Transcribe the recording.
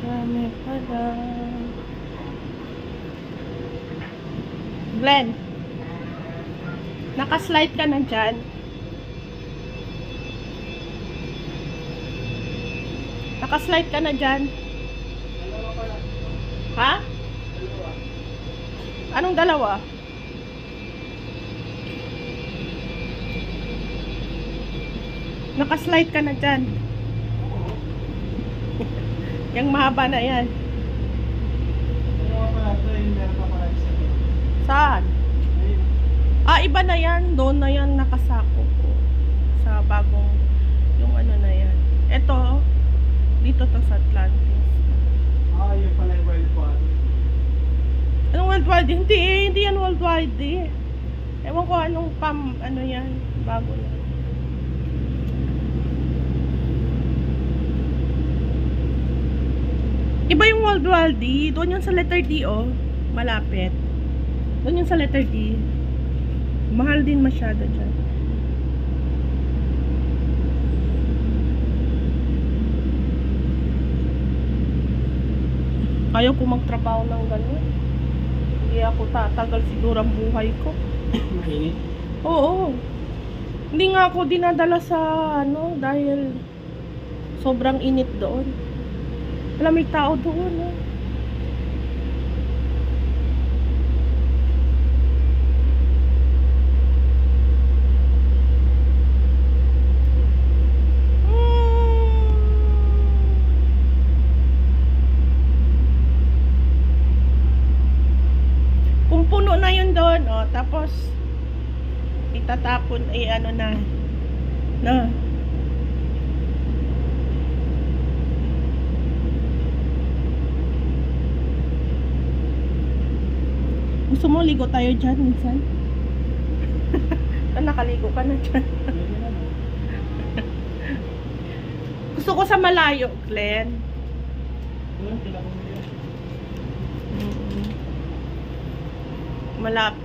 Kami pala. Glenn, nakaslide ka na dyan. Nakaslide ka na dyan. Ha? Anong dalawa? Nakaslide ka na dyan. Yung mahaba na yan. Saan? Ah, iba na yan. Doon na yan nakasako ko. Sa bagong, yung ano na yan. Ito, dito to sa Atlantis. Ah, yun pala yung worldwide. Anong worldwide? Hindi yan worldwide eh. Ewan ko anong ano yan. Bago na. Iba yung worldwide D. Doon yung sa letter D oh. Malapit. Doon yung sa letter D. Mahal din masyado dyan. Ayaw ko magtrabaho ng gano'n. Hindi ako tatagal siguro ang buhay ko. Mainit? Oo. Hindi nga ako dinadala sa ano dahil sobrang init doon. Wala may tao doon eh. Kung puno na yun doon, oh, tapos itatapon ay ano na. Na. Gusto mo ligo tayo dyan minsan? Nakaligo ka na dyan. Gusto ko sa malayo, Glenn. Malapit.